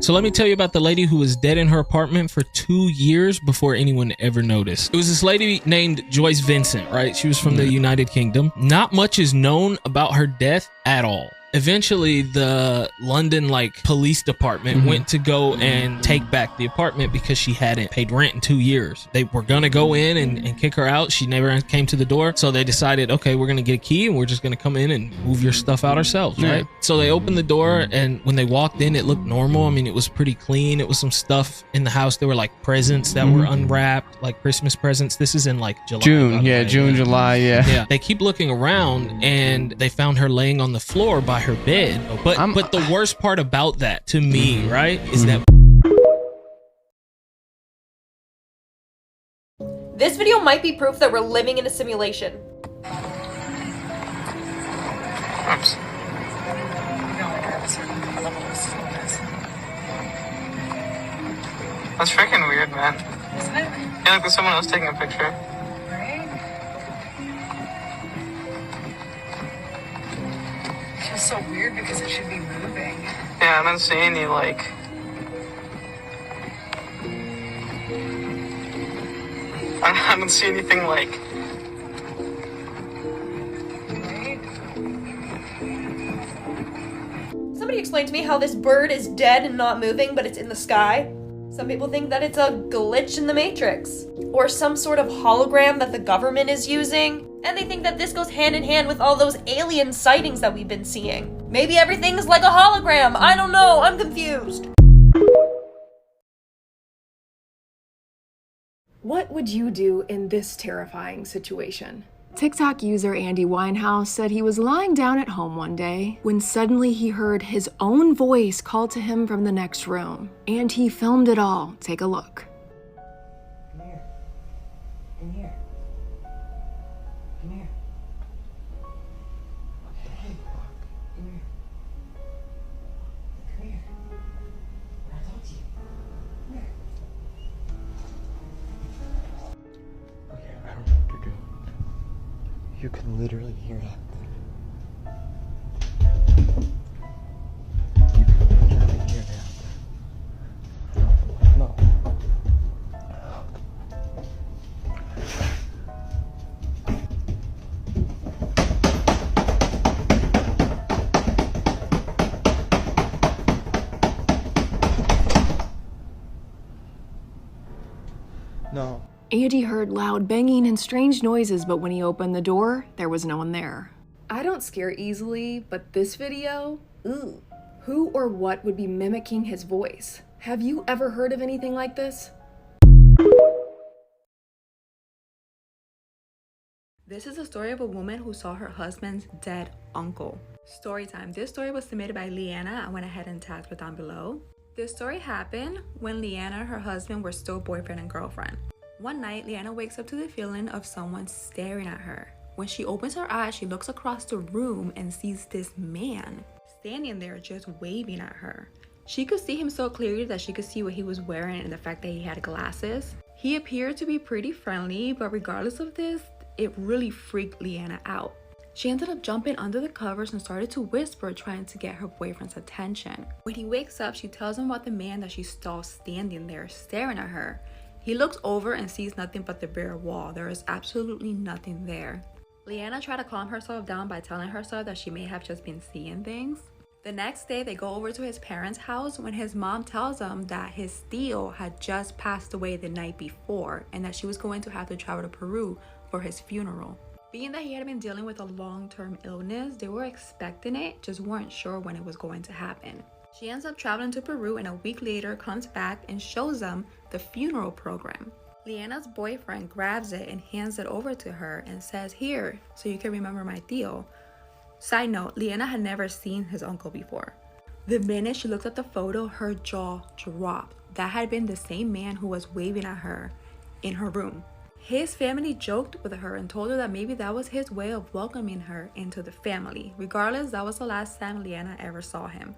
So let me tell you about the lady who was dead in her apartment for 2 years before anyone ever noticed. It was this lady named Joyce Vincent, right? She was from the United Kingdom. Not much is known about her death at all. Eventually, the London police department went to go and take back the apartment because she hadn't paid rent in 2 years. They were gonna go in and kick her out. She never came to the door. So they decided, okay, we're gonna get a key and we're just gonna come in and move your stuff out ourselves, right? So they opened the door, and when they walked in, it looked normal. I mean, it was pretty clean. It was some stuff in the house. There were presents that were unwrapped, like Christmas presents. This is in July. June, July, yeah. They keep looking around and they found her laying on the floor by her bed. But the worst part about that to me, right, is that this video might be proof that we're living in a simulation. Oops. That's freaking weird, man. Isn't it? Yeah, like there's someone else taking a picture. Feels so weird because it should be moving. Yeah, I don't see any I don't see anything Right? Somebody explain to me how this bird is dead and not moving, but it's in the sky. Some people think that it's a glitch in the Matrix, or some sort of hologram that the government is using, and they think that this goes hand in hand with all those alien sightings that we've been seeing. Maybe everything's like a hologram. I don't know. I'm confused. What would you do in this terrifying situation? TikTok user Andy Winehouse said he was lying down at home one day when suddenly he heard his own voice call to him from the next room. And he filmed it all. Take a look. Come here. Come here. Come here. What the heck? Come here. Come here. When I talk to you. Come here. Okay, I don't know what you're doing. You can literally hear that. You can literally hear that. No. No. Andy heard loud banging and strange noises, but when he opened the door, there was no one there. I don't scare easily, but this video? Ooh. Who or what would be mimicking his voice? Have you ever heard of anything like this? This is a story of a woman who saw her husband's dead uncle. Story time. This story was submitted by Leanna. I went ahead and tagged her down below. This story happened when Leanna and her husband were still boyfriend and girlfriend. One night, Leanna wakes up to the feeling of someone staring at her. When she opens her eyes, she looks across the room and sees this man standing there just waving at her. She could see him so clearly that she could see what he was wearing and the fact that he had glasses. He appeared to be pretty friendly, but regardless of this, it really freaked Leanna out. She ended up jumping under the covers and started to whisper, trying to get her boyfriend's attention. When he wakes up, she tells him about the man that she saw standing there staring at her. He looks over and sees nothing but the bare wall. There is absolutely nothing there. Leanna tried to calm herself down by telling herself that she may have just been seeing things. The next day, they go over to his parents' house when his mom tells him that his tío had just passed away the night before and that she was going to have to travel to Peru for his funeral. Being that he had been dealing with a long-term illness, they were expecting it, just weren't sure when it was going to happen. She ends up traveling to Peru and a week later comes back and shows them the funeral program. Leanna's boyfriend grabs it and hands it over to her and says, "Here, so you can remember my tío." Side note, Leanna had never seen his uncle before. The minute she looked at the photo, her jaw dropped. That had been the same man who was waving at her in her room. His family joked with her and told her that maybe that was his way of welcoming her into the family. Regardless, that was the last time Leanna ever saw him.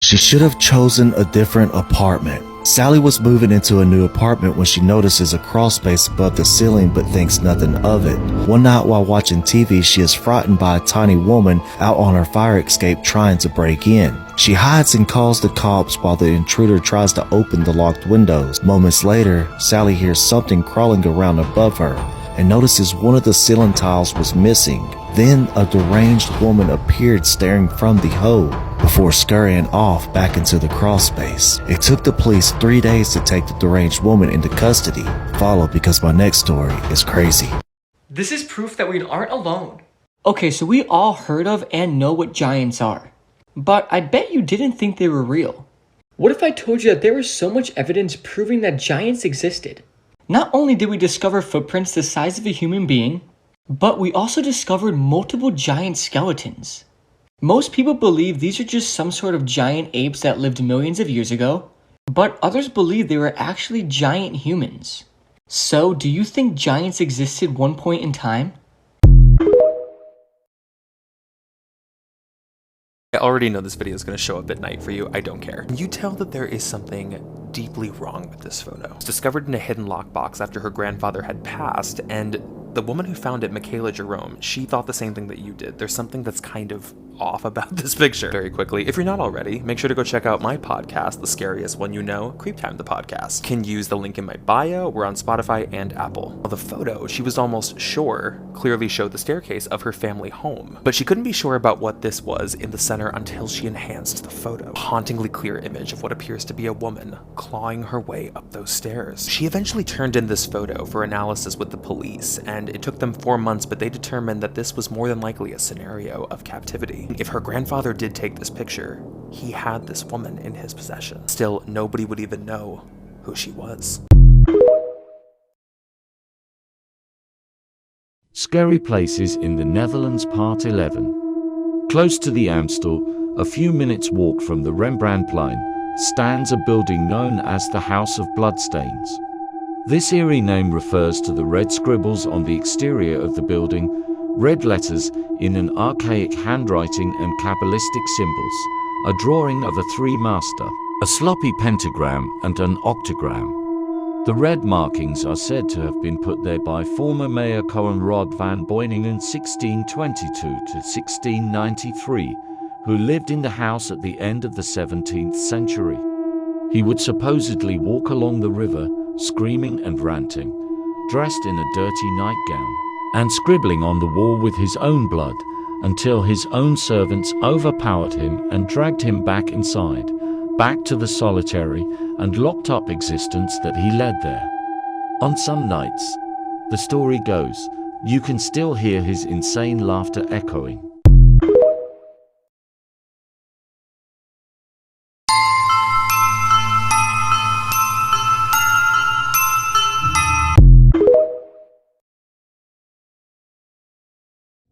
She should have chosen a different apartment. Sally was moving into a new apartment when she notices a crawl space above the ceiling but thinks nothing of it. One night while watching TV, she is frightened by a tiny woman out on her fire escape trying to break in. She hides and calls the cops while the intruder tries to open the locked windows. Moments later, Sally hears something crawling around above her and notices one of the ceiling tiles was missing. Then a deranged woman appeared staring from the hole before scurrying off back into the crawl space. It took the police 3 days to take the deranged woman into custody. Follow because my next story is crazy. This is proof that we aren't alone. Okay, so we all heard of and know what giants are. But I bet you didn't think they were real. What if I told you that there was so much evidence proving that giants existed? Not only did we discover footprints the size of a human being, but we also discovered multiple giant skeletons. Most people believe these are just some sort of giant apes that lived millions of years ago, but others believe they were actually giant humans. So, do you think giants existed one point in time? I already know this video is going to show up at night for you. I don't care. You tell that there is something deeply wrong with this photo. It's discovered in a hidden lockbox after her grandfather had passed, and the woman who found it, Michaela Jerome, she thought the same thing that you did. There's something that's kind of off about this picture. Very quickly, if you're not already, make sure to go check out my podcast, The Scariest One You Know, Creep Time the Podcast. Can use the link in my bio. We're on Spotify and Apple. Well, the photo, she was almost sure, clearly showed the staircase of her family home, but she couldn't be sure about what this was in the center until she enhanced the photo. A hauntingly clear image of what appears to be a woman clawing her way up those stairs. She eventually turned in this photo for analysis with the police, and it took them 4 months, but they determined that this was more than likely a scenario of captivity. If her grandfather did take this picture, he had this woman in his possession. Still, nobody would even know who she was. Scary Places in the Netherlands Part 11. Close to the Amstel, a few minutes walk from the Rembrandtplein, stands a building known as the House of Bloodstains. This eerie name refers to the red scribbles on the exterior of the building, red letters in an archaic handwriting and Kabbalistic symbols, a drawing of a three-master, a sloppy pentagram and an octagram. The red markings are said to have been put there by former Mayor Coenraad van Beuningen 1622 to 1693, who lived in the house at the end of the 17th century. He would supposedly walk along the river, screaming and ranting, dressed in a dirty nightgown, and scribbling on the wall with his own blood, until his own servants overpowered him and dragged him back inside, back to the solitary and locked up existence that he led there. On some nights, the story goes, you can still hear his insane laughter echoing.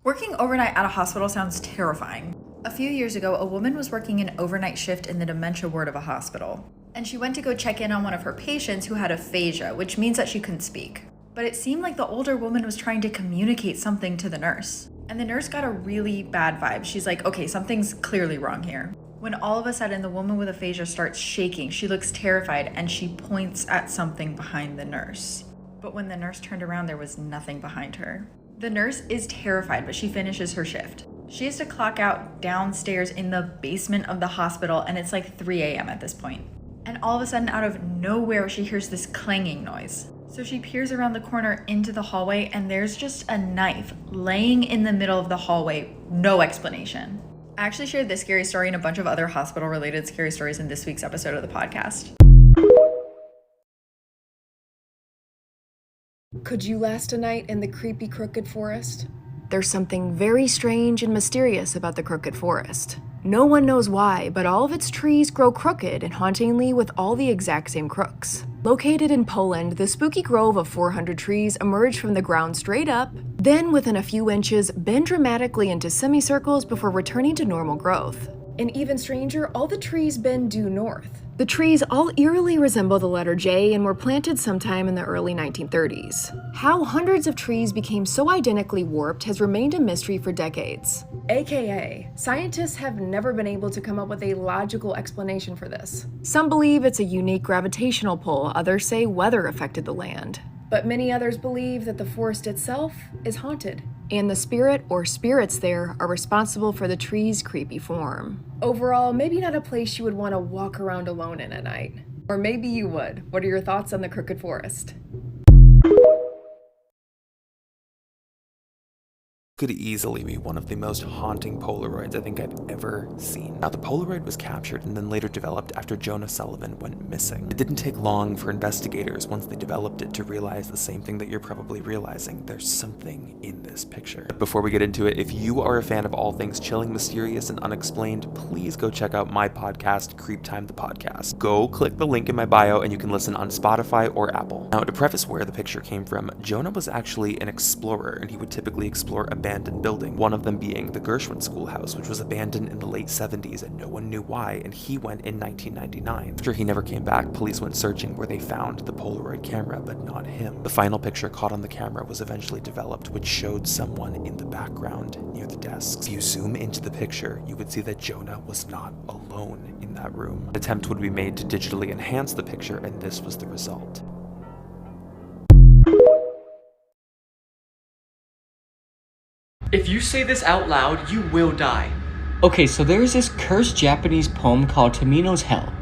Working overnight at a hospital sounds terrifying. A few years ago, a woman was working an overnight shift in the dementia ward of a hospital, and she went to go check in on one of her patients who had aphasia, which means that she couldn't speak. But it seemed like the older woman was trying to communicate something to the nurse, and the nurse got a really bad vibe. She's like, okay, something's clearly wrong here. When all of a sudden the woman with aphasia starts shaking, she looks terrified and she points at something behind the nurse. But when the nurse turned around, there was nothing behind her. The nurse is terrified, but she finishes her shift. She has to clock out downstairs in the basement of the hospital, and it's like 3 a.m. at this point. And all of a sudden, out of nowhere, she hears this clanging noise. So she peers around the corner into the hallway, and there's just a knife laying in the middle of the hallway. No explanation. I actually shared this scary story and a bunch of other hospital-related scary stories in this week's episode of the podcast. Could you last a night in the creepy Crooked Forest? There's something very strange and mysterious about the Crooked Forest. No one knows why, but all of its trees grow crooked and hauntingly with all the exact same crooks. Located in Poland, the spooky grove of 400 trees emerge from the ground straight up, then within a few inches bend dramatically into semicircles before returning to normal growth. And even stranger, all the trees bend due north. The trees all eerily resemble the letter J and were planted sometime in the early 1930s. How hundreds of trees became so identically warped has remained a mystery for decades. AKA, scientists have never been able to come up with a logical explanation for this. Some believe it's a unique gravitational pull, others say weather affected the land. But many others believe that the forest itself is haunted, and the spirit or spirits there are responsible for the tree's creepy form. Overall, maybe not a place you would want to walk around alone in at night. Or maybe you would. What are your thoughts on the Crooked Forest? Could easily be one of the most haunting Polaroids I think I've ever seen. Now, the Polaroid was captured and then later developed after Jonah Sullivan went missing. It didn't take long for investigators, once they developed it, to realize the same thing that you're probably realizing. There's something in this picture. But before we get into it, if you are a fan of all things chilling, mysterious, and unexplained, please go check out my podcast, Creep Time the Podcast. Go click the link in my bio and you can listen on Spotify or Apple. Now, to preface where the picture came from, Jonah was actually an explorer, and he would typically explore abandoned buildings, one of them being the Gershwin Schoolhouse, which was abandoned in the late 70s and no one knew why, and he went in 1999. After he never came back, police went searching where they found the Polaroid camera, but not him. The final picture caught on the camera was eventually developed, which showed someone in the background near the desks. If you zoom into the picture, you would see that Jonah was not alone in that room. An attempt would be made to digitally enhance the picture, and this was the result. If you say this out loud, you will die. Okay, so there's this cursed Japanese poem called Tombstones Hell.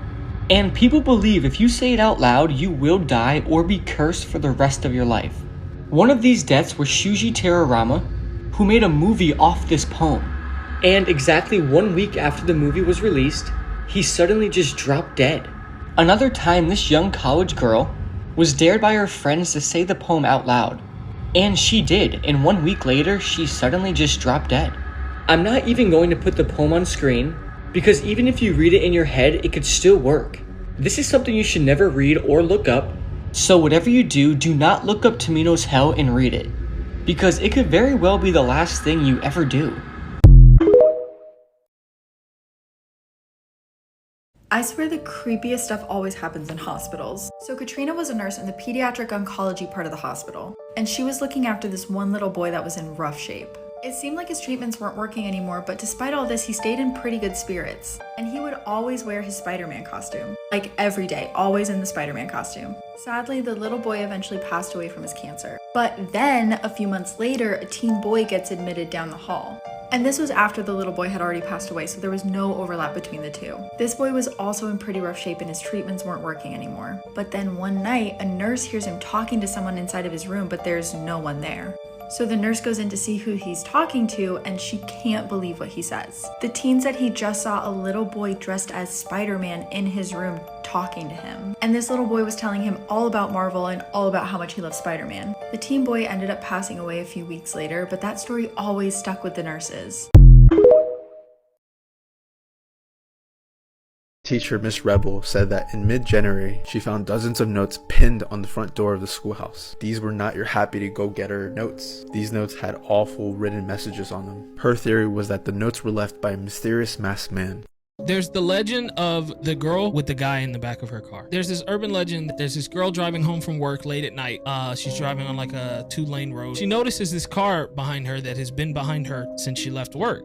And people believe if you say it out loud, you will die or be cursed for the rest of your life. One of these deaths was Shuji Terarama, who made a movie off this poem. And exactly 1 week after the movie was released, he suddenly just dropped dead. Another time, this young college girl was dared by her friends to say the poem out loud. And she did, and 1 week later, she suddenly just dropped dead. I'm not even going to put the poem on screen, because even if you read it in your head, it could still work. This is something you should never read or look up, so whatever you do, do not look up Tombstones Hell and read it, because it could very well be the last thing you ever do. I swear the creepiest stuff always happens in hospitals. So Katrina was a nurse in the pediatric oncology part of the hospital, and she was looking after this one little boy that was in rough shape. It seemed like his treatments weren't working anymore, but despite all this, he stayed in pretty good spirits. And he would always wear his Spider-Man costume. Like every day, always in the Spider-Man costume. Sadly, the little boy eventually passed away from his cancer. But then, a few months later, a teen boy gets admitted down the hall. And this was after the little boy had already passed away, so there was no overlap between the two. This boy was also in pretty rough shape and his treatments weren't working anymore. But then one night, a nurse hears him talking to someone inside of his room, but there's no one there. So the nurse goes in to see who he's talking to, and she can't believe what he says. The teen said he just saw a little boy dressed as Spider-Man in his room talking to him. And this little boy was telling him all about Marvel and all about how much he loves Spider-Man. The teen boy ended up passing away a few weeks later, but that story always stuck with the nurses. Teacher Miss Rebel said that in mid-January, she found dozens of notes pinned on the front door of the schoolhouse. These were not your happy-to-go-getter notes. These notes had awful written messages on them. Her theory was that the notes were left by a mysterious masked man. There's the legend of the girl with the guy in the back of her car. There's this urban legend that there's this girl driving home from work late at night. She's driving on like a 2-lane road. She notices this car behind her that has been behind her since she left work.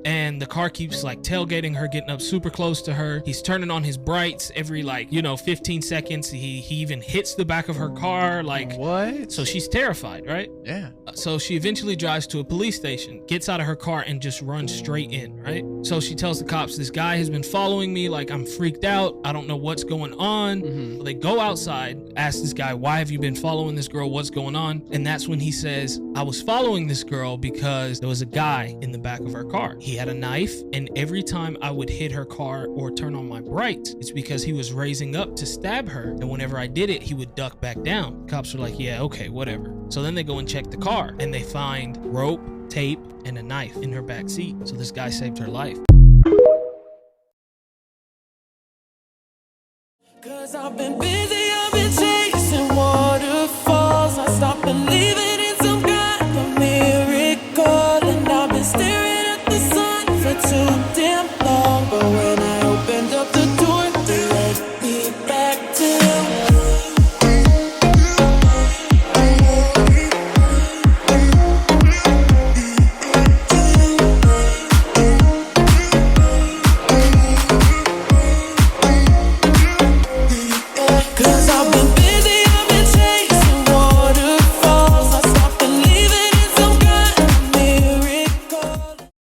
And the car keeps like tailgating her, getting up super close to her. He's turning on his brights every 15 seconds. He even hits the back of her car. What? So she's terrified, right? Yeah. So she eventually drives to a police station, gets out of her car and just runs straight in, right? So she tells the cops, this guy has been following me, I'm freaked out, I don't know what's going on. They go outside, ask this guy, why have you been following this girl, what's going on? And that's when he says, I was following this girl because there was a guy in the back of her car. He had a knife, and every time I would hit her car or turn on my brights, it's because he was raising up to stab her, and whenever I did it, he would duck back down. Cops are like, yeah, okay, whatever. So then they go and check the car, and they find rope, tape, and a knife in her back seat. So this guy saved her life. Cause I've been busy